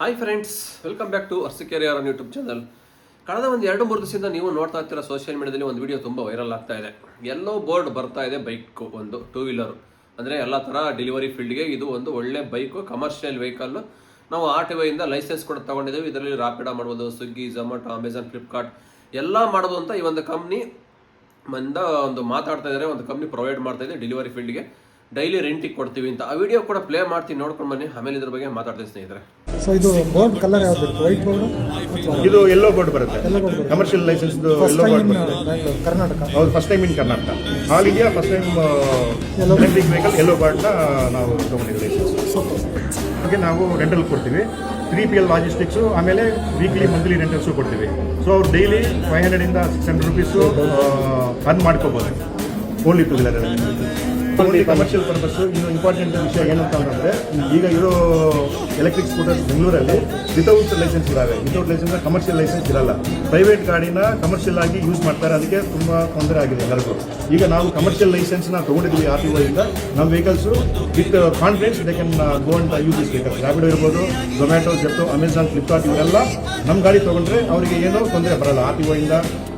Hi friends, welcome back to ಅರ್ಸಿಕೆರಿಯರ್ YouTube channel. ಕಳೆದ ಒಂದು 2-3 ದಿವಸದಿಂದ ನೀವು ನೋಡ್ತಾ ಇರ್ತೀರ ಸೋಷಿಯಲ್ ಮೀಡಿಯಾದಲ್ಲಿ ಒಂದು ವಿಡಿಯೋ ತುಂಬ ವೈರಲ್ ಆಗ್ತಾ ಇದೆ. ಎಲ್ಲೋ ಬೋರ್ಡ್ ಬರ್ತಾ ಇದೆ, ಬೈಕ್ ಒಂದು 2 ವೀಲರ್ ಅಂದರೆ ಎಲ್ಲ ಥರ ಡೆಲಿವರಿ ಫೀಲ್ಡ್ಗೆ ಇದು ಒಂದು ಒಳ್ಳೆ ಬೈಕು, ಕಮರ್ಷಿಯಲ್ ವೆಹಿಕಲ್ಲು. ನಾವು RTO ಇಂದ ಲೈಸೆನ್ಸ್ ಕೂಡ ತೊಗೊಂಡಿದ್ದೀವಿ. ಇದರಲ್ಲಿ ರಾಪಿಡೋ ಮಾಡ್ಬೋದು, ಸ್ವಿಗ್ಗಿ, ಝೊಮ್ಯಾಟೊ, ಅಮೆಝಾನ್, ಫ್ಲಿಪ್ಕಾರ್ಟ್ ಎಲ್ಲ ಮಾಡ್ಬೋದು ಅಂತ ಈ ಒಂದು ಕಂಪ್ನಿ ಒಂದು ಮಾತಾಡ್ತಾ ಇದ್ದಾರೆ. ಒಂದು ಕಂಪ್ನಿ ಪ್ರೊವೈಡ್ ಮಾಡ್ತಾ ಇದೆ ಡೆಲಿವರಿ ಫೀಲ್ಡ್ಗೆ, ಡೈಲಿ ರೆಂಟಿಗೆ ಕೊಡ್ತೀವಿ ಅಂತ. ಆ ವಿಡಿಯೋ ಕೂಡ ಪ್ಲೇ ಮಾಡ್ತೀನಿ, ನೋಡ್ಕೊಂಡು ಬನ್ನಿ. ಆಮೇಲೆ ಇದ್ರ ಬಗ್ಗೆ ಮಾತಾಡ್ತೀನಿ ಸ್ನೇಹಿತರೆ. ಸೊ ಇದು ಬೋರ್ಡ್ ಕಲರ್ ಯಾವ್ದು? ವೈಟ್ ಬೋರ್ಡ್, ಇದು ಎಲ್ಲೋ ಬೋರ್ಡ್ ಬರುತ್ತೆ. ಕಮರ್ಷಿಯಲ್ ಲೈಸೆನ್ಸ್ ಎಲ್ಲೋ ಬೋರ್ಡ್ ಬರುತ್ತೆ. ಕರ್ನಾಟಕ. ಹೌದು, first time in Karnataka. All India first time electric vehicle yellow ಬೋರ್ಡ್ನ ನಾವು ತೊಗೊಂಡಿದ್ದೀವಿ ಲೈಸೆನ್ಸ್. ಹಾಗೆ ನಾವು ರೆಂಟಲ್ ಕೊಡ್ತೀವಿ, 3PL ಲಾಜಿಸ್ಟಿಕ್ಸು, ಆಮೇಲೆ ವೀಕ್ಲಿ ಮಂತ್ಲಿ ರೆಂಟಲ್ಸು ಕೊಡ್ತೀವಿ. ಸೊ ಅವ್ರು ಡೈಲಿ 500 ಇಂದ 600 ರುಪೀಸು ಅರ್ನ್ ಮಾಡ್ಕೋಬೋದು ಓನ್ಲಿ 2 ವೀಲರ್. Commercial purpose. ಇನ್ನು ಇಂಪಾರ್ಟೆಂಟ್ ವಿಷಯ ಏನಂತ ಅಂತಂದರೆ, ಈಗ ಇರೋ ಎಲೆಕ್ಟ್ರಿಕ್ ಸ್ಕೂಟರ್ಸ್ ಬೆಂಗಳೂರಲ್ಲಿ ವಿತೌಟ್ ಲೈಸೆನ್ಸ್ ಇದ್ದಾವೆ. ವಿತೌಟ್ ಲೈಸೆನ್ಸ್ ಕಮರ್ಷಿಯಲ್ ಲೈಸೆನ್ಸ್ ಇರಲ್ಲ. ಪ್ರೈವೇಟ್ ಗಾಡಿನ ಕಮರ್ಷಿಯಲ್ ಆಗಿ ಯೂಸ್ ಮಾಡ್ತಾರೆ, ಅದಕ್ಕೆ ತುಂಬ ತೊಂದರೆ ಆಗಿದೆ ಎಲ್ಲರಿಗೂ. ಈಗ ನಾವು ಕಮರ್ಷಿಯಲ್ ಲೈಸೆನ್ಸ್ನ ತೊಗೊಂಡಿದ್ವಿ RTO ಇಂದ. ನಮ್ಮ vehicles with confidence they can go and use this vehicles. Rapido ಇರ್ಬೋದು, ಝೊಮ್ಯಾಟೊ, ಜೆಪ್ಟೊ, ಅಮೆಝಾನ್, ಫ್ಲಿಪ್ಕಾರ್ಟ್ ಇವರೆಲ್ಲ ನಮ್ಮ ಗಾಡಿ ತೊಗೊಂಡ್ರೆ ಅವರಿಗೆ ಏನೂ ತೊಂದರೆ ಬರಲ್ಲ. RTO ಇಂದ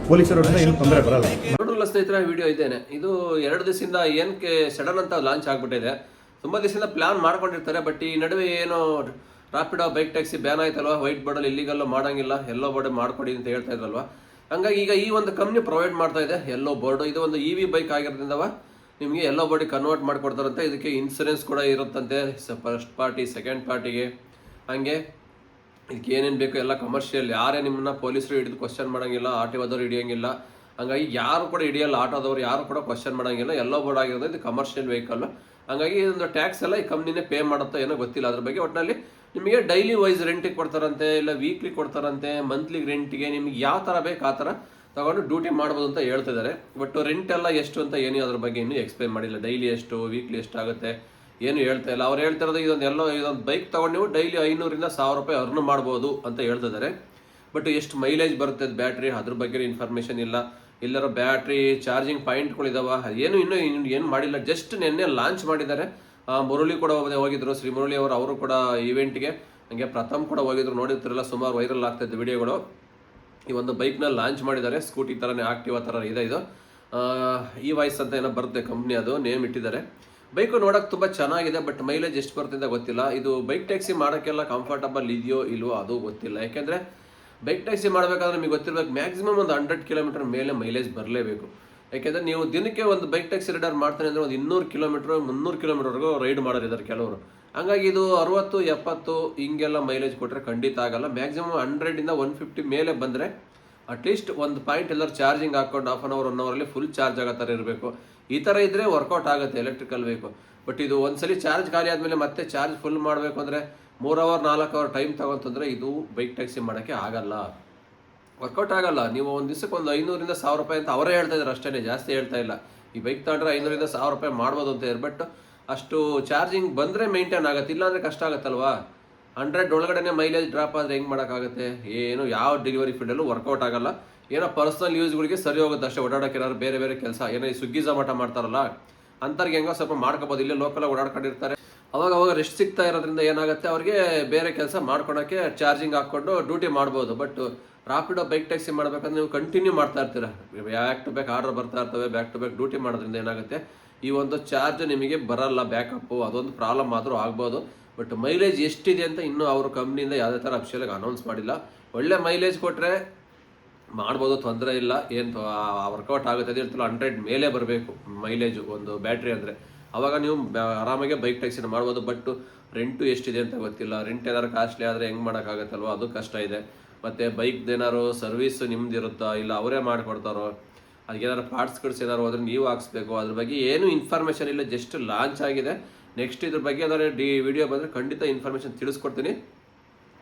ಪೊಲೀಸರಿಂದ ಏನು ತೊಂದರೆ ಬರಲ್ಲ. ನೋಡಲ್ಲ ಸ್ನೇಹಿತರೆ, ವಿಡಿಯೋ ಇದ್ದೇನೆ. ಇದು 2 ದಿವಸದಿಂದ ಏನಕ್ಕೆ ಸಡನ್ ಅಂತ ಲಾಂಚ್ ಆಗ್ಬಿಟ್ಟಿದೆ. ತುಂಬ ದಿವಸದಿಂದ ಪ್ಲಾನ್ ಮಾಡ್ಕೊಂಡಿರ್ತಾರೆ, ಬಟ್ ಈ ನಡುವೆ ಏನೋ ರಾಪಿಡೋ ಬೈಕ್ ಟ್ಯಾಕ್ಸಿ ಬ್ಯಾನ್ ಆಯ್ತಲ್ವ, ವೈಟ್ ಬೋರ್ಡಲ್ಲಿ ಇಲ್ಲಿಗಲ್ಲೋ ಮಾಡೋಂಗಿಲ್ಲ, ಎಲ್ಲೋ ಬೋರ್ಡ್ ಮಾಡ್ಕೊಡಿ ಅಂತ ಹೇಳ್ತಾ ಇದ್ರಲ್ವ. ಹಂಗಾಗಿ ಈಗ ಈ ಒಂದು ಕಂಪ್ನಿ ಪ್ರೊವೈಡ್ ಮಾಡ್ತಾ ಇದೆ ಎಲ್ಲೋ ಬೋರ್ಡು. ಇದು ಒಂದು EV ಬೈಕ್ ಆಗಿರೋದ್ರಿಂದ ನಿಮಗೆ ಎಲ್ಲೋ ಬೋರ್ಡಿಗೆ ಕನ್ವರ್ಟ್ ಮಾಡಿಕೊಡ್ತಾರಂತೆ. ಇದಕ್ಕೆ ಇನ್ಸೂರೆನ್ಸ್ ಕೂಡ ಇರುತ್ತಂತೆ, ಫಸ್ಟ್ ಪಾರ್ಟಿ, ಸೆಕೆಂಡ್ ಪಾರ್ಟಿಗೆ. ಹಾಗೆ ಇದಕ್ಕೆ ಏನೇನು ಬೇಕು ಎಲ್ಲ ಕಮರ್ಷಿಯಲ್. ಯಾರೇ ನಿಮ್ಮನ್ನ ಪೊಲೀಸರು ಹಿಡಿದು ಕ್ವಶನ್ ಮಾಡೋಂಗಿಲ್ಲ, RTOದವ್ರು ಹಿಡಿಯೋಂಗಿಲ್ಲ. ಹಂಗಾಗಿ ಯಾರು ಕೂಡ ಹಿಡಿಯಲ್ಲ, ಆಟೋದವ್ರು ಯಾರು ಕೂಡ ಕ್ವಶನ್ ಮಾಡೋಂಗಿಲ್ಲ. ಎಲ್ಲೋ ಬೋರ್ಡ್ ಆಗಿರೋದು ಇದು ಕಮರ್ಷಿಯಲ್ ವೆಹಿಕಲ್. ಹಾಗಾಗಿ ಇದೊಂದು ಟ್ಯಾಕ್ಸ್ ಎಲ್ಲ ಈ ಕಂಪ್ನಿನೇ ಪೇ ಮಾಡುತ್ತೋ ಏನೋ ಗೊತ್ತಿಲ್ಲ ಅದ್ರ ಬಗ್ಗೆ. ಒಟ್ಟಿನಲ್ಲಿ ನಿಮಗೆ ಡೈಲಿ ವೈಸ್ ರೆಂಟಿಗೆ ಕೊಡ್ತಾರಂತೆ, ಇಲ್ಲ ವೀಕ್ಲಿ ಕೊಡ್ತಾರಂತೆ, ಮಂತ್ಲಿ ರೆಂಟಿಗೆ. ನಿಮ್ಗೆ ಯಾವ ಥರ ಬೇಕು ಆ ಥರ ತಗೊಂಡು ಡ್ಯೂಟಿ ಮಾಡ್ಬೋದು ಅಂತ ಹೇಳ್ತಿದ್ದಾರೆ. ಬಟ್ ರೆಂಟ್ ಎಲ್ಲ ಎಷ್ಟು ಅಂತ ಏನು ಅದ್ರ ಬಗ್ಗೆ ಇನ್ನೂ ಎಕ್ಸ್ಪ್ಲೈನ್ ಮಾಡಿಲ್ಲ. ಡೈಲಿ ಎಷ್ಟು, ವೀಕ್ಲಿ ಎಷ್ಟಾಗುತ್ತೆ ಏನು ಹೇಳ್ತಾ ಇಲ್ಲ. ಅವ್ರು ಹೇಳ್ತಿರೋದು ಇದೊಂದು ಬೈಕ್ ತೊಗೊಂಡು ನೀವು ಡೈಲಿ 500 ಇಂದ 1000 ರೂಪಾಯಿ ಅರ್ನ್ ಮಾಡ್ಬೋದು ಅಂತ ಹೇಳ್ತಿದ್ದಾರೆ. ಬಟ್ ಎಷ್ಟು ಮೈಲೇಜ್ ಬರುತ್ತೆ ಬ್ಯಾಟ್ರಿ, ಅದ್ರ ಬಗ್ಗೆ ಇನ್ಫಾರ್ಮೇಷನ್ ಇಲ್ಲ. ಎಲ್ಲರೂ ಬ್ಯಾಟ್ರಿ ಚಾರ್ಜಿಂಗ್ ಪಾಯಿಂಟ್ಗಳಿದಾವ, ಇನ್ನೂ ಏನು ಮಾಡಿಲ್ಲ. ಜಸ್ಟ್ ನಿನ್ನೆ ಲಾಂಚ್ ಮಾಡಿದ್ದಾರೆ. ಮುರಳಿ ಕೂಡ ಹೋಗಿದ್ರು, ಶ್ರೀ ಮುರಳಿ ಅವರು ಕೂಡ ಈವೆಂಟ್ಗೆ. ಹಂಗೆ ಪ್ರಥಮ್ ಕೂಡ ಹೋಗಿದ್ರು, ನೋಡಿರ್ತಿರಲ್ಲ, ಸುಮಾರು ವೈರಲ್ ಆಗ್ತಾಯಿತ್ತು ವಿಡಿಯೋಗಳು. ಈ ಒಂದು ಬೈಕ್ನ ಲಾಂಚ್ ಮಾಡಿದ್ದಾರೆ, ಸ್ಕೂಟಿ ಥರನೇ, ಆಕ್ಟಿವಾ ಥರ ಇದೆ. ಇದು E-ವಾಯ್ಸ್ ಅಂತ ಏನೋ ಬರುತ್ತೆ ಕಂಪ್ನಿ, ಅದು ನೇಮ್ ಇಟ್ಟಿದ್ದಾರೆ. ಬೈಕು ನೋಡೋಕೆ ತುಂಬ ಚೆನ್ನಾಗಿದೆ, ಬಟ್ ಮೈಲೇಜ್ ಎಷ್ಟು ಬರುತ್ತೆ ಅಂತ ಗೊತ್ತಿಲ್ಲ. ಇದು ಬೈಕ್ ಟ್ಯಾಕ್ಸಿ ಮಾಡೋಕ್ಕೆಲ್ಲ ಕಂಫರ್ಟಬಲ್ ಇದೆಯೋ ಇಲ್ವೋ ಅದು ಗೊತ್ತಿಲ್ಲ. ಯಾಕೆಂದರೆ ಬೈಕ್ ಟ್ಯಾಕ್ಸಿ ಮಾಡಬೇಕಾದ್ರೆ ನಿಮಗೆ ಗೊತ್ತಿರಬೇಕು, ಮ್ಯಾಕ್ಸಿಮಮ್ ಒಂದು 100 ಕಿಲೋಮೀಟರ್ ಮೇಲೆ ಮೈಲೇಜ್ ಬರಲೇಬೇಕು. ಯಾಕೆಂದರೆ ನೀವು ದಿನಕ್ಕೆ ಒಂದು ಬೈಕ್ ಟ್ಯಾಕ್ಸಿ ರೈಡರ್ ಮಾಡ್ತಾನೆ ಅಂದರೆ ಒಂದು 200 ಕಿಲೋಮೀಟ್ರ್ 300 ಕಿಲೋಮೀಟರ್ವರೆಗೂ ರೈಡ್ ಮಾಡೋರಿದ್ದಾರೆ ಕೆಲವರು. ಹಂಗಾಗಿ ಇದು 60, 70 ಹಿಂಗೆಲ್ಲ ಮೈಲೇಜ್ ಕೊಟ್ಟರೆ ಖಂಡಿತ ಆಗಲ್ಲ. ಮ್ಯಾಕ್ಸಿಮಮ್ 100 ಇಂದ 150 ಮೇಲೆ ಬಂದರೆ ಅಟ್ಲೀಸ್ಟ್ ಒಂದು ಪಾಯಿಂಟ್ ಎಲ್ಲರೂ ಚಾರ್ಜಿಂಗ್ ಹಾಕ್ಕೊಂಡು 1/2 ಅವರ್ 1 ಅವರಲ್ಲಿ ಫುಲ್ ಚಾರ್ಜ್ ಆಗೋ ಥರ ಇರಬೇಕು. ಈ ಥರ ಇದ್ದರೆ ವರ್ಕೌಟ್ ಆಗುತ್ತೆ ಎಲೆಕ್ಟ್ರಿಕಲ್ ವೆಹಿಕಲ್. ಬಟ್ ಇದು ಒಂದ್ಸಲಿ ಚಾರ್ಜ್ ಖಾಲಿ ಆದಮೇಲೆ ಮತ್ತೆ ಚಾರ್ಜ್ ಫುಲ್ ಮಾಡಬೇಕು ಅಂದರೆ 3 ಅವರ್ 4 ಅವರ್ ಟೈಮ್ ತಗೊಂತಂದರೆ ಇದು ಬೈಕ್ ಟ್ಯಾಕ್ಸಿ ಮಾಡೋಕ್ಕೆ ಆಗಲ್ಲ, ವರ್ಕೌಟ್ ಆಗಲ್ಲ. ನೀವು ಒಂದು ದಿವಸಕ್ಕೆ ಒಂದು 500 ಇಂದ 1000 ರೂಪಾಯಿ ಅಂತ ಅವರೇ ಹೇಳ್ತಾ ಇದ್ದಾರೆ, ಅಷ್ಟೇ, ಜಾಸ್ತಿ ಹೇಳ್ತಾ ಇಲ್ಲ. ಈ ಬೈಕ್ ತಗೊಂಡ್ರೆ 500 ಇಂದ 1000 ರೂಪಾಯಿ ಮಾಡ್ಬೋದು ಅಂತ ಇದ್ದಾರೆ. ಬಟ್ ಅಷ್ಟು ಚಾರ್ಜಿಂಗ್ ಬಂದರೆ ಮೇಂಟೈನ್ ಆಗುತ್ತೆ, ಇಲ್ಲಾಂದರೆ ಕಷ್ಟ ಆಗುತ್ತಲ್ವಾ. 100 ಒಳಗಡೆ ಮೈಲೇಜ್ ಡ್ರಾಪ್ ಆದರೆ ಹೆಂಗೆ ಮಾಡೋಕ್ಕಾಗುತ್ತೆ? ಏನು ಯಾವ ಡೆಲಿವರಿ ಫೀಲ್ಡಲ್ಲೂ ವರ್ಕೌಟ್ ಆಗಲ್ಲ. ಏನೋ ಪರ್ಸನಲ್ ಯೂಸ್ಗಳಿಗೆ ಸರಿ ಹೋಗುತ್ತೆ ಅಷ್ಟೇ. ಓಡಾಡೋಕೆ ಏನಾದ್ರು ಬೇರೆ ಕೆಲಸ, ಏನೋ ಈ ಸ್ವಿಗ್ಗಿ ಝೊಮ್ಯಾಟೊ ಮಾಡ್ತಾರಲ್ಲ ಅಂಥವ್ರಿಗೆ ಹೆಂಗೋ ಸ್ವಲ್ಪ ಮಾಡ್ಕೋಬೋದು. ಇಲ್ಲೇ ಲೋಕಲಾಗಿ ಓಡಾಡ್ಕೊಂಡಿರ್ತಾರೆ, ಅವಾಗ ರೆಸ್ಟ್ ಸಿಗ್ತಾ ಇರೋದ್ರಿಂದ ಏನಾಗುತ್ತೆ, ಅವ್ರಿಗೆ ಬೇರೆ ಕೆಲಸ ಮಾಡ್ಕೊಳಕ್ಕೆ ಚಾರ್ಜಿಂಗ್ ಹಾಕ್ಕೊಂಡು ಡ್ಯೂಟಿ ಮಾಡ್ಬೋದು. ಬಟ್ ರಾಪಿಡೋ ಬೈಕ್ ಟ್ಯಾಕ್ಸಿ ಮಾಡಬೇಕಂದ್ರೆ ನೀವು ಕಂಟಿನ್ಯೂ ಮಾಡ್ತಾ ಇರ್ತೀರ, ಬ್ಯಾಕ್ ಟು ಬ್ಯಾಕ್ ಆರ್ಡರ್ ಬರ್ತಾ ಇರ್ತವೆ. ಬ್ಯಾಕ್ ಟು ಬ್ಯಾಕ್ ಡ್ಯೂಟಿ ಮಾಡೋದ್ರಿಂದ ಏನಾಗುತ್ತೆ, ಈ ಒಂದು ಚಾರ್ಜ್ ನಿಮಗೆ ಬರಲ್ಲ, ಬ್ಯಾಕಪ್ಪು. ಅದೊಂದು ಪ್ರಾಬ್ಲಮ್ ಆದರೂ ಆಗ್ಬೋದು. ಬಟ್ ಮೈಲೇಜ್ ಎಷ್ಟಿದೆ ಅಂತ ಇನ್ನೂ ಅವ್ರ ಕಂಪ್ನಿಯಿಂದ ಯಾವುದೇ ಥರ ಅಫಿಷಿಯಲಾಗಿ ಅನೌನ್ಸ್ ಮಾಡಿಲ್ಲ. ಒಳ್ಳೆ ಮೈಲೇಜ್ ಕೊಟ್ಟರೆ ಮಾಡ್ಬೋದು, ತೊಂದರೆ ಇಲ್ಲ, ಏನು ವರ್ಕೌಟ್ ಆಗುತ್ತೆ. ಅದು ಹೇಳ್ತಿಲ್ಲ, 100 ಮೇಲೆ ಬರಬೇಕು ಮೈಲೇಜು ಒಂದು ಬ್ಯಾಟ್ರಿ ಅಂದರೆ. ಆವಾಗ ನೀವು ಆರಾಮಾಗೆ ಬೈಕ್ ಟ್ಯಾಕ್ಸಿನ ಮಾಡ್ಬೋದು. ಬಟ್ ರೆಂಟು ಎಷ್ಟಿದೆ ಅಂತ ಗೊತ್ತಿಲ್ಲ. ರೆಂಟ್ ಏನಾದ್ರು ಕಾಸ್ಟ್ಲಿ ಆದರೆ ಹೆಂಗೆ ಮಾಡೋಕ್ಕಾಗತ್ತಲ್ವ, ಅದು ಕಷ್ಟ ಇದೆ. ಮತ್ತು ಬೈಕ್ದೇನಾದ್ರು ಸರ್ವಿಸ್ ನಿಮ್ದು ಇರುತ್ತಾ, ಇಲ್ಲ ಅವರೇ ಮಾಡಿಕೊಡ್ತಾರೋ, ಅದಕ್ಕೇನಾದ್ರು ಪಾರ್ಟ್ಸ್ಗಳು ಏನಾದ್ರು ಹೋದ್ರೆ ನೀವು ಹಾಕ್ಸ್ಬೇಕು. ಅದ್ರ ಬಗ್ಗೆ ಏನು ಇನ್ಫಾರ್ಮೇಷನ್ ಇಲ್ಲ, ಜಸ್ಟ್ ಲಾಂಚ್ ಆಗಿದೆ. ನೆಕ್ಸ್ಟ್ ಇದ್ರ ಬಗ್ಗೆ ಏನಾದ್ರು ವಿಡಿಯೋ ಬಂದರೆ ಖಂಡಿತ ಇನ್ಫಾರ್ಮೇಷನ್ ತಿಳಿಸ್ಕೊಡ್ತೀನಿ.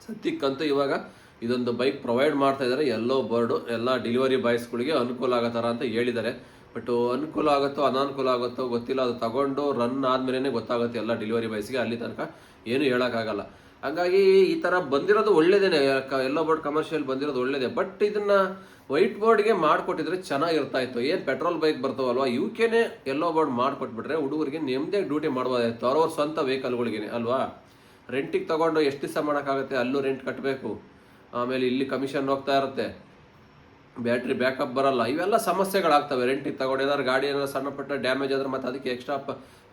ಸದ್ಯಕ್ಕಂತೂ ಇವಾಗ ಇದೊಂದು ಬೈಕ್ ಪ್ರೊವೈಡ್ ಮಾಡ್ತಾ ಇದ್ದಾರೆ ಎಲ್ಲೋ ಬೋರ್ಡು. ಎಲ್ಲ ಡೆಲಿವರಿ ಬಾಯ್ಸ್ಗಳಿಗೆ ಅನುಕೂಲ ಆಗೋ ಥರ ಅಂತ ಹೇಳಿದ್ದಾರೆ. ಬಟ್ ಅನುಕೂಲ ಆಗುತ್ತೋ ಅನಾನುಕೂಲ ಆಗುತ್ತೋ ಗೊತ್ತಿಲ್ಲ. ಅದು ತಗೊಂಡು ರನ್ ಆದಮೇಲೆ ಗೊತ್ತಾಗುತ್ತೆ ಎಲ್ಲ ಡೆಲಿವರಿ ಬಾಯ್ಸ್ಗೆ. ಅಲ್ಲಿ ತನಕ ಏನು ಹೇಳೋಕ್ಕಾಗಲ್ಲ. ಹಂಗಾಗಿ ಈ ಥರ ಬಂದಿರೋದು ಒಳ್ಳೇದೇನೆ, ಎಲ್ಲೋ ಬೋರ್ಡ್ ಕಮರ್ಷಿಯಲ್ ಬಂದಿರೋದು ಒಳ್ಳೇದೇ. ಬಟ್ ಇದನ್ನು ವೈಟ್ ಬೋರ್ಡ್ಗೆ ಮಾಡಿಕೊಟ್ಟಿದ್ರೆ ಚೆನ್ನಾಗಿರ್ತಾ ಇತ್ತು. ಏನು ಪೆಟ್ರೋಲ್ ಬೈಕ್ ಬರ್ತಾವಲ್ವ, ಇವಕ್ಕೇನೆ ಎಲ್ಲೋ ಬೋರ್ಡ್ ಮಾಡಿಕೊಟ್ಬಿಟ್ರೆ ಹುಡುಗರಿಗೆ ನೆಮ್ಮದಿಯಾಗಿ ಡ್ಯೂಟಿ ಮಾಡ್ಬೋದಾಯ್ತು, ಅವ್ರವ್ರ ಸ್ವಂತ ವೆಹಿಕಲ್ಗಳಿಗೇನೆ ಅಲ್ವಾ. ರೆಂಟಿಗೆ ತೊಗೊಂಡು ಎಷ್ಟು ದಿವಸ ಮಾಡೋಕ್ಕಾಗುತ್ತೆ, ಅಲ್ಲೂ ರೆಂಟ್ ಕಟ್ಟಬೇಕು, ಆಮೇಲೆ ಇಲ್ಲಿ ಕಮಿಷನ್ ಹೋಗ್ತಾ ಇರುತ್ತೆ, ಬ್ಯಾಟ್ರಿ ಬ್ಯಾಕಪ್ ಬರಲ್ಲ, ಇವೆಲ್ಲ ಸಮಸ್ಯೆಗಳಾಗ್ತವೆ. ರೆಂಟಿಗೆ ತಗೊಂಡು ಏನಾದ್ರು ಗಾಡಿ ಏನಾದ್ರು ಸಣ್ಣ ಪಟ್ಟ ಡ್ಯಾಮೇಜ್ ಆದ್ರೆ ಮತ್ತೆ ಅದಕ್ಕೆ ಎಕ್ಸ್ಟ್ರಾ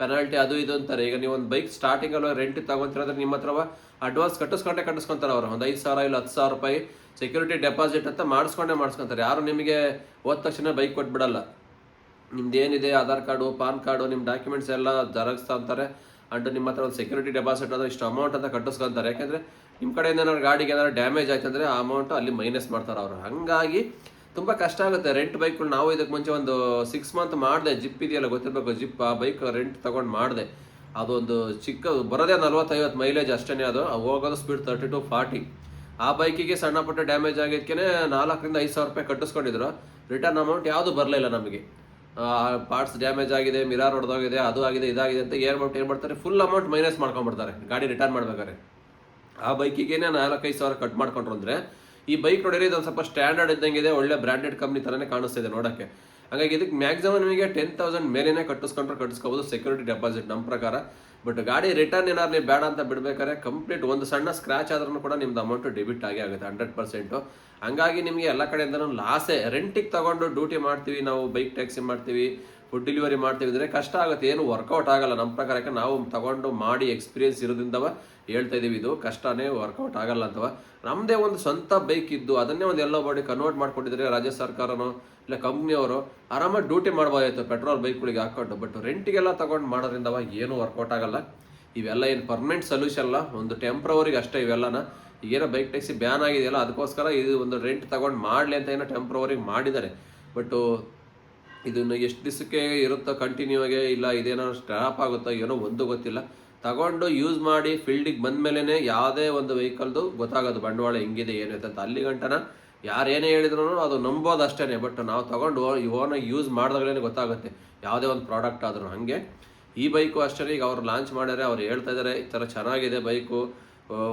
ಪೆನಾಲ್ಟಿ ಅದು ಇದು ಅಂತಾರೆ. ಈಗ ನೀವು ಒಂದು ಬೈಕ್ ಸ್ಟಾರ್ಟಿಂಗಲ್ಲಿ ರೆಂಟಿಗೆ ತಗೊಂತಿರೋದ್ರೆ ನಿಮ್ಮ ಹತ್ರ ಅಡ್ವಾನ್ಸ್ ಕಟ್ಟಿಸ್ಕೊಂತಾರೆ ಅವರು, ಒಂದು 5,000 ಇಲ್ಲ 10,000 ರೂಪಾಯಿ ಸೆಕ್ಯೂರಿಟಿ ಡೆಪಾಸಿಟ್ ಅಂತ ಮಾಡಿಸ್ಕೊಂತಾರೆ. ಯಾರು ನಿಮಗೆ ಹೋದ ತಕ್ಷಣ ಬೈಕ್ ಕೊಟ್ಬಿಡಲ್ಲ. ನಿಮ್ದೇನಿದೆ ಆಧಾರ್ ಕಾರ್ಡು, ಪಾನ್ ಕಾರ್ಡು, ನಿಮ್ಮ ಡಾಕ್ಯುಮೆಂಟ್ಸ್ ಎಲ್ಲ ಜೆರಾಕ್ಸ್ ಅಂತಾರೆ, ಅಂಟು ನಿಮ್ಮ ಹತ್ರ ಒಂದು ಸೆಕ್ಯೂರಿಟಿ ಡೆಪಾಸಿಟ್ ಅಂದರೆ ಇಷ್ಟು ಅಮೌಂಟ್ ಅಂತ ಕಟ್ಟಿಸ್ಕೊಂತಾರೆ. ಯಾಕೆಂದರೆ ನಿಮ್ಮ ಕಡೆಯಿಂದ ಏನಾದ್ರು ಗಾಡಿಗೆ ಏನಾದ್ರು ಡ್ಯಾಮೇಜ್ ಆಯ್ತು ಅಂದರೆ ಆ ಅಮೌಂಟು ಅಲ್ಲಿ ಮೈನಸ್ ಮಾಡ್ತಾರೆ ಅವರು. ಹಾಗಾಗಿ ತುಂಬ ಕಷ್ಟ ಆಗುತ್ತೆ ರೆಂಟ್ ಬೈಕ್ಗಳು. ನಾವು ಇದಕ್ಕೆ ಮುಂಚೆ ಒಂದು 6 ಮಂತ್ ಮಾಡಿದೆ, ಜಿಪ್ ಇದೆಯಲ್ಲ ಗೊತ್ತಿರಬೇಕು, ಜಿಪ್ ಆ ಬೈಕ್ ರೆಂಟ್ ತೊಗೊಂಡು ಮಾಡಿದೆ. ಅದೊಂದು ಚಿಕ್ಕ ಬರೋದೇ 40-50 ಮೈಲೇಜ್ ಅಷ್ಟೇ, ಅದು ಹೋಗೋದು ಸ್ಪೀಡ್ 30 to 40. ಆ ಬೈಕಿಗೆ ಸಣ್ಣ ಪುಟ್ಟ ಡ್ಯಾಮೇಜ್ ಆಗಿದ್ದಕ್ಕೆ 4,000-5,000 ರೂಪಾಯಿ ಕಟ್ಟಿಸ್ಕೊಂಡಿದ್ರು. ರಿಟರ್ನ್ ಅಮೌಂಟ್ ಯಾವುದು ಬರಲಿಲ್ಲ ನಮಗೆ. ಪಾರ್ಟ್ಸ್ ಡ್ಯಾಮೇಜ್ ಆಗಿದೆ, ಮಿರಾರ್ ಹೊಡೆದೋಗಿದೆ, ಅದು ಆಗಿದೆ, ಇದಾಗಿದೆ ಅಂತ ಏನು ಮಾಡ್ತಾರೆ, ಫುಲ್ ಅಮೌಂಟ್ ಮೈನಸ್ ಮಾಡ್ಕೊಂಡ್ಬಿಡ್ತಾರೆ ಗಾಡಿ ರಿಟರ್ನ್ ಮಾಡ್ಬೇಕಾದ್ರೆ. ಆ ಬೈಕಿಗೆ 4,000-5,000 ಕಟ್ ಮಾಡ್ಕೊಂಡ್ರು ಅಂದರೆ ಈ ಬೈಕ್ ನೋಡಿದ್ರೆ ಇದೊಂದು ಸ್ವಲ್ಪ ಸ್ಟ್ಯಾಂಡರ್ಡ್ ಇದ್ದಂಗಿದೆ, ಒಳ್ಳೆ ಬ್ರ್ಯಾಂಡೆಡ್ ಕಂಪ್ನಿ ಥರನೇ ಕಾಣಿಸ್ತಿದೆ ನೋಡೋಕ್ಕೆ. ಹಾಗಾಗಿ ಇದಕ್ಕೆ ಮ್ಯಾಕ್ಸಿಮಮ್ ನಿಮಗೆ 10,000 ಮೇಲೇನೆ ಕಟ್ಟಿಸ್ಕೋಬೋದು ಸೆಕ್ಯೂರಿಟಿ ಡೆಪಾಸಿಟ್ ನಮ್ಮ ಪ್ರಕಾರ. ಬಟ್ ಗಾಡಿ ರಿಟರ್ನ್ ಏನಾದ್ರು ನೀವು ಬೇಡ ಅಂತ ಬಿಡ್ಬೇಕಾದ್ರೆ ಕಂಪ್ಲೀಟ್ ಒಂದು ಸಣ್ಣ ಸ್ಕ್ರಾಚ್ ಆದ್ರೂ ಕೂಡ ನಿಮ್ದು ಅಮೌಂಟು ಡೆಬಿಟ್ ಆಗೇ ಆಗುತ್ತೆ 100%. ಹಂಗಾಗಿ ನಿಮಗೆ ಎಲ್ಲ ಕಡೆಯಿಂದನೂ ಲಾಸೇ. ರೆಂಟಿಗೆ ತಗೊಂಡು ಡ್ಯೂಟಿ ಮಾಡ್ತೀವಿ ನಾವು, ಬೈಕ್ ಟ್ಯಾಕ್ಸಿ ಮಾಡ್ತೀವಿ, ಫುಡ್ ಡೆಲಿವರಿ ಮಾಡ್ತೀವಿ ಅಂದರೆ ಕಷ್ಟ ಆಗುತ್ತೆ, ಏನು ವರ್ಕೌಟ್ ಆಗಲ್ಲ ನಮ್ಮ ಪ್ರಕಾರ. ಯಾಕೆ ನಾವು ತಗೊಂಡು ಮಾಡಿ ಎಕ್ಸ್ಪೀರಿಯನ್ಸ್ ಇರೋದ್ರಿಂದವ ಹೇಳ್ತಾ ಇದೀವಿ, ಇದು ಕಷ್ಟನೇ, ವರ್ಕೌಟ್ ಆಗಲ್ಲ ಅಂತವ. ನಮ್ಮದೇ ಒಂದು ಸ್ವಂತ ಬೈಕ್ ಇದ್ದು ಅದನ್ನೇ ಒಂದು ಎಲ್ಲೋ ಬಾಡಿ ಕನ್ವರ್ಟ್ ಮಾಡ್ಕೊಂಡಿದ್ರೆ ರಾಜ್ಯ ಸರ್ಕಾರನೋ ಇಲ್ಲ ಕಂಪ್ನಿಯವರು ಆರಾಮಾಗಿ ಡ್ಯೂಟಿ ಮಾಡ್ಬೋದಾಯ್ತು ಪೆಟ್ರೋಲ್ ಬೈಕ್ಗಳಿಗೆ ಹಾಕೊಂಡು. ಬಟ್ ರೆಂಟಿಗೆಲ್ಲ ತಗೊಂಡು ಮಾಡೋದ್ರಿಂದವ ಏನು ವರ್ಕೌಟ್ ಆಗಲ್ಲ. ಇವೆಲ್ಲ ಏನು ಪರ್ಮನೆಂಟ್ ಸೊಲ್ಯೂಷನ್ ಅಲ್ಲ, ಒಂದು ಟೆಂಪ್ರವರಿಗೆ ಅಷ್ಟೇ ಇವೆಲ್ಲನ. ಈಗೇನೋ ಬೈಕ್ ಟ್ಯಾಕ್ಸಿ ಬ್ಯಾನ್ ಆಗಿದೆಯಲ್ಲ ಅದಕ್ಕೋಸ್ಕರ ಇದು ಒಂದು ರೆಂಟ್ ತಗೊಂಡು ಮಾಡಲಿ ಅಂತ ಏನೋ ಟೆಂಪ್ರವರಿಗೆ ಮಾಡಿದ್ದಾರೆ. ಬಟ್ಟು ಇದನ್ನು ಎಷ್ಟು ದಿವಸಕ್ಕೆ ಇರುತ್ತೋ ಕಂಟಿನ್ಯೂ ಆಗಿ, ಇಲ್ಲ ಇದೇನೋ ಸ್ಟಾಪ್ ಆಗುತ್ತೋ ಏನೋ ಒಂದು ಗೊತ್ತಿಲ್ಲ. ತಗೊಂಡು ಯೂಸ್ ಮಾಡಿ ಫೀಲ್ಡಿಗೆ ಬಂದ ಮೇಲೇ ಯಾವುದೇ ಒಂದು ವೆಹಿಕಲ್ದು ಗೊತ್ತಾಗೋದು ಬಂಡವಾಳ ಹೆಂಗಿದೆ ಏನೈತೆ ಅಂತ. ಅಲ್ಲಿ ಗಂಟನ ಯಾರೇನೇ ಹೇಳಿದ್ರು ಅದು ನಂಬೋದು ಅಷ್ಟೇ. ಬಟ್ ನಾವು ತಗೊಂಡು ಓನಾಗಿ ಯೂಸ್ ಮಾಡಿದಾಗಲೇ ಗೊತ್ತಾಗುತ್ತೆ ಯಾವುದೇ ಒಂದು ಪ್ರಾಡಕ್ಟ್ ಆದರೂ. ಹಾಗೆ ಈ ಬೈಕು ಅಷ್ಟೇ, ಈಗ ಅವ್ರು ಲಾಂಚ್ ಮಾಡ್ಯಾರೆ, ಅವ್ರು ಹೇಳ್ತಾ ಇದ್ದಾರೆ ಈ ಥರ ಚೆನ್ನಾಗಿದೆ ಬೈಕು,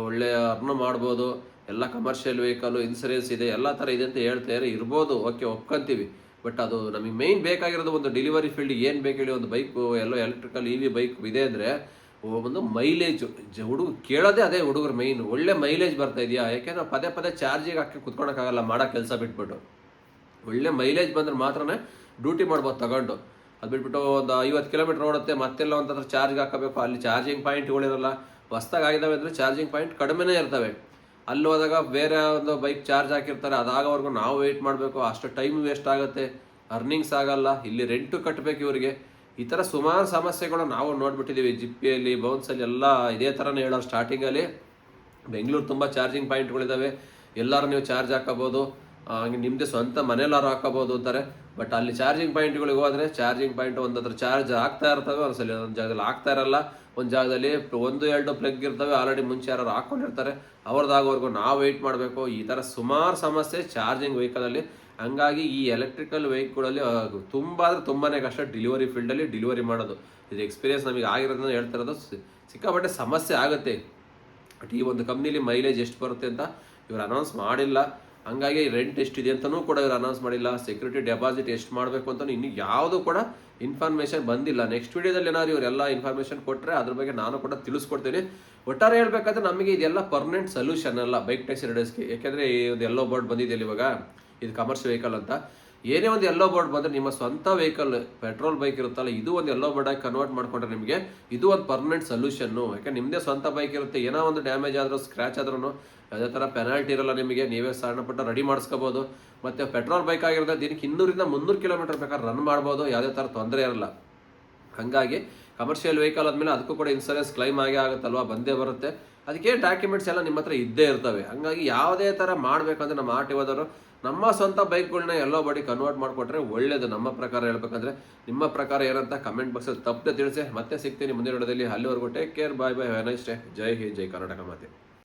ಒಳ್ಳೆ ಅರ್ನ್ ಮಾಡ್ಬೋದು, ಎಲ್ಲ ಕಮರ್ಷಿಯಲ್ ವೆಹಿಕಲ್ಲು, ಇನ್ಸೂರೆನ್ಸ್ ಇದೆ, ಎಲ್ಲ ಥರ ಇದೆ ಅಂತ ಹೇಳ್ತಾರೆ. ಇರ್ಬೋದು, ಓಕೆ ಒಪ್ಕೊಂತೀವಿ. ಬಟ್ ಅದು ನಮಗೆ ಮೇಯ್ನ್ ಬೇಕಾಗಿರೋದು ಒಂದು ಡೆಲಿವರಿ ಫೀಲ್ಡ್ ಏನು ಬೇಕು ಹೇಳಿ, ಒಂದು ಬೈಕು ಎಲ್ಲೋ ಎಲೆಕ್ಟ್ರಿಕಲ್ EV ಬೈಕ್ ಇದೆ ಅಂದರೆ ಒಂದು ಮೈಲೇಜು ಹುಡುಗರು ಕೇಳೋದೇ ಅದೇ. ಹುಡುಗರು ಮೈನ್ ಒಳ್ಳೆ ಮೈಲೇಜ್ ಬರ್ತಾ ಇದೆಯಾ, ಯಾಕೆಂದ್ರೆ ಪದೇ ಚಾರ್ಜಿಗೆ ಹಾಕಿ ಕುತ್ಕೊಳಕ್ಕಾಗಲ್ಲ ಮಾಡೋ ಕೆಲಸ ಬಿಟ್ಬಿಟ್ಟು. ಒಳ್ಳೆ ಮೈಲೇಜ್ ಬಂದ್ರೆ ಮಾತ್ರನೇ ಡ್ಯೂಟಿ ಮಾಡ್ಬೋದು ತಗೊಂಡು. ಅದು ಬಿಟ್ಬಿಟ್ಟು ಒಂದು 50 ಕಿಲೋಮೀಟರ್ ಓಡುತ್ತೆ, ಮತ್ತೆಲ್ಲ ಒಂಥರ ಚಾರ್ಜ್ಗೆ ಹಾಕಬೇಕು, ಅಲ್ಲಿ ಚಾರ್ಜಿಂಗ್ ಪಾಯಿಂಟ್ಗಳಿರಲ್ಲ. ಹೊಸ್ದಾಗಿ ಆಗಿದ್ದಾವೆ ಅಂದರೆ ಚಾರ್ಜಿಂಗ್ ಪಾಯಿಂಟ್ ಕಡಿಮೆನೇ ಇರ್ತವೆ. ಅಲ್ಲಿ ಹೋದಾಗ ಬೇರೆ ಒಂದು ಬೈಕ್ ಚಾರ್ಜ್ ಹಾಕಿರ್ತಾರೆ, ಅದಾಗೋವರೆಗೂ ನಾವು ವೆಯ್ಟ್ ಮಾಡಬೇಕು, ಅಷ್ಟು ಟೈಮ್ ವೇಸ್ಟ್ ಆಗುತ್ತೆ, ಅರ್ನಿಂಗ್ಸ್ ಆಗಲ್ಲ, ಇಲ್ಲಿ ರೆಂಟು ಕಟ್ಟಬೇಕು ಇವರಿಗೆ. ಈ ಥರ ಸುಮಾರು ಸಮಸ್ಯೆಗಳು ನಾವು ನೋಡ್ಬಿಟ್ಟಿದ್ದೀವಿ. ಜಿಪ್ಪಿಯಲ್ಲಿ, ಬೌನ್ಸಲ್ಲಿ ಎಲ್ಲ ಇದೇ ಥರನೇ ಹೇಳೋರು ಸ್ಟಾರ್ಟಿಂಗಲ್ಲಿ. ಬೆಂಗಳೂರು ತುಂಬ ಚಾರ್ಜಿಂಗ್ ಪಾಯಿಂಟ್ಗಳಿದ್ದಾವೆ, ಎಲ್ಲರೂ ನೀವು ಚಾರ್ಜ್ ಹಾಕೋಬೋದು, ಹಂಗೆ ನಿಮ್ಮದೇ ಸ್ವಂತ ಮನೆಯಲ್ಲಾರು ಹಾಕೋಬೋದು ಅಂತಾರೆ. ಬಟ್ ಅಲ್ಲಿ ಚಾರ್ಜಿಂಗ್ ಪಾಯಿಂಟ್ಗಳಿಗೆ ಹೋದರೆ ಚಾರ್ಜಿಂಗ್ ಪಾಯಿಂಟ್ ಒಂದತ್ರ ಚಾರ್ಜ್ ಆಗ್ತಾ ಇರ್ತವೆ, ಒಂದ್ಸಲಿ ಒಂದು ಜಾಗದಲ್ಲಿ ಆಗ್ತಾ ಇರಲ್ಲ, ಒಂದು ಜಾಗದಲ್ಲಿ 1-2 ಪ್ಲಗ್ ಇರ್ತವೆ, ಆಲ್ರೆಡಿ ಮುಂಚೆ ಯಾರು ಹಾಕ್ಕೊಂಡಿರ್ತಾರೆ, ಅವ್ರದ್ದಾಗೋವರೆಗೂ ನಾವು ವೆಯ್ಟ್ ಮಾಡಬೇಕು. ಈ ಥರ ಸುಮಾರು ಸಮಸ್ಯೆ ಚಾರ್ಜಿಂಗ್ ವೆಹಿಕಲಲ್ಲಿ. ಹಂಗಾಗಿ ಈ ಎಲೆಕ್ಟ್ರಿಕಲ್ ವೆಹಿಕಲಲ್ಲಿ ತುಂಬ ಅಂದರೆ ತುಂಬಾ ಕಷ್ಟ ಡೆಲಿವರಿ ಫೀಲ್ಡಲ್ಲಿ ಡೆಲಿವರಿ ಮಾಡೋದು. ಇದು ಎಕ್ಸ್ಪೀರಿಯನ್ಸ್ ನಮಗೆ ಆಗಿರೋದನ್ನ ಹೇಳ್ತಾ ಇರೋದು. ಸಿಕ್ಕಾಪಟ್ಟೆ ಸಮಸ್ಯೆ ಆಗುತ್ತೆ. ಬಟ್ ಈ ಒಂದು ಕಂಪ್ನಿಲಿ ಮೈಲೇಜ್ ಎಷ್ಟು ಬರುತ್ತೆ ಅಂತ ಇವ್ರು ಅನೌನ್ಸ್ ಮಾಡಿಲ್ಲ. ಹಂಗಾಗಿ ರೆಂಟ್ ಎಷ್ಟಿದೆ ಅಂತಲೂ ಕೂಡ ಇವ್ರು ಅನೌನ್ಸ್ ಮಾಡಿಲ್ಲ. ಸೆಕ್ಯೂರಿಟಿ ಡೆಪಾಸಿಟ್ ಎಷ್ಟು ಮಾಡಬೇಕು ಅಂತಲೂ ಇನ್ನೂ ಯಾವುದೂ ಕೂಡ ಇನ್ಫಾರ್ಮೇಷನ್ ಬಂದಿಲ್ಲ. ನೆಕ್ಸ್ಟ್ ವಿಡಿಯೋದಲ್ಲಿ ಏನಾದ್ರು ಇವರೆಲ್ಲ ಇನ್ಫಾರ್ಮೇಷನ್ ಕೊಟ್ಟರೆ ಅದ್ರ ಬಗ್ಗೆ ನಾನು ಕೂಡ ತಿಳಿಸ್ಕೊಡ್ತೀನಿ. ಒಟ್ಟಾರೆ ಹೇಳ್ಬೇಕಾದ್ರೆ ನಮಗೆ ಇದೆಲ್ಲ ಪರ್ಮನೆಂಟ್ ಸೊಲ್ಯೂಷನ್ ಅಲ್ಲ ಬೈಕ್ ಟ್ಯಾಕ್ಸಿ ರೈಡರ್ಸ್ಗೆ. ಯಾಕೆಂದರೆ ಈ ಒಂದು ಎಲ್ಲೋ ಬೋರ್ಡ್ ಬಂದಿದೆಯಲ್ಲ ಇವಾಗ, ಇದು ಕಮರ್ಷಿಯಲ್ ವೆಹಿಕಲ್ ಅಂತ. ಏನೇ ಒಂದು ಎಲ್ಲೋ ಬೋರ್ಡ್ ಬಂದರೆ ನಿಮ್ಮ ಸ್ವಂತ ವೆಹಿಕಲ್ ಪೆಟ್ರೋಲ್ ಬೈಕ್ ಇರುತ್ತಲ್ಲ, ಇದು ಒಂದು ಎಲ್ಲೋ ಬೋರ್ಡಾಗಿ ಕನ್ವರ್ಟ್ ಮಾಡ್ಕೊಂಡ್ರೆ ನಿಮಗೆ ಇದು ಒಂದು ಪರ್ಮನೆಂಟ್ ಸೊಲ್ಯೂಷನ್ನು. ಯಾಕೆ ನಿಮ್ಮದೇ ಸ್ವಂತ ಬೈಕ್ ಇರುತ್ತೆ, ಏನೋ ಒಂದು ಡ್ಯಾಮೇಜ್ ಆದರೂ ಸ್ಕ್ರ್ಯಾಚ್ ಆದ್ರೂ ಯಾವುದೇ ಥರ ಪೆನಾಲ್ಟಿ ಇರಲ್ಲ ನಿಮಗೆ, ನೀವೇ ಸಣ್ಣಪಟ್ಟ ರೆಡಿ ಮಾಡಿಸ್ಕೋಬೋದು. ಮತ್ತು ಪೆಟ್ರೋಲ್ ಬೈಕ್ ಆಗಿರೋದು ದಿನಕ್ಕೆ 200-300 ಕಿಲೋಮೀಟರ್ ಬೇಕಾದ್ರೆ ರನ್ ಮಾಡ್ಬೋದು, ಯಾವುದೇ ಥರ ತೊಂದರೆ ಇರಲ್ಲ. ಹಾಗಾಗಿ ಕಮರ್ಷಿಯಲ್ ವೆಹಿಕಲ್ ಆದಮೇಲೆ ಅದಕ್ಕೂ ಕೂಡ ಇನ್ಸೂರೆನ್ಸ್ ಕ್ಲೈಮ್ ಆಗೇ ಆಗುತ್ತಲ್ವ, ಬಂದೇ ಬರುತ್ತೆ. ಅದಕ್ಕೆ ಡಾಕ್ಯುಮೆಂಟ್ಸ್ ಎಲ್ಲ ನಿಮ್ಮ ಹತ್ರ ಇದ್ದೇ ಇರ್ತವೆ. ಹಾಗಾಗಿ ಯಾವುದೇ ಥರ ಮಾಡಬೇಕಂದ್ರೆ ನಮ್ಮ RTOದವರು ನಮ್ಮ ಸ್ವಂತ ಬೈಕ್ಗಳನ್ನ ಎಲ್ಲೋ ಬಾಡಿ ಕನ್ವರ್ಟ್ ಮಾಡಿಕೊಟ್ರೆ ಒಳ್ಳೇದು ನಮ್ಮ ಪ್ರಕಾರ. ಹೇಳ್ಬೇಕಂದ್ರೆ ನಿಮ್ಮ ಪ್ರಕಾರ ಏನಂತ ಕಮೆಂಟ್ ಬಾಕ್ಸಲ್ಲಿ ತಪ್ಪದೆ ತಿಳಿಸಿ. ಮತ್ತೆ ಸಿಗ್ತೀನಿ ಮುಂದಿನ ವಿಡಿಯೋದಲ್ಲಿ. ಅಲ್ಲಿವರೆಗೂ take care, bye bye, have a nice day. ಜೈ ಹಿಂದ್, ಜೈ ಕರ್ನಾಟಕ ಮಾತೆ.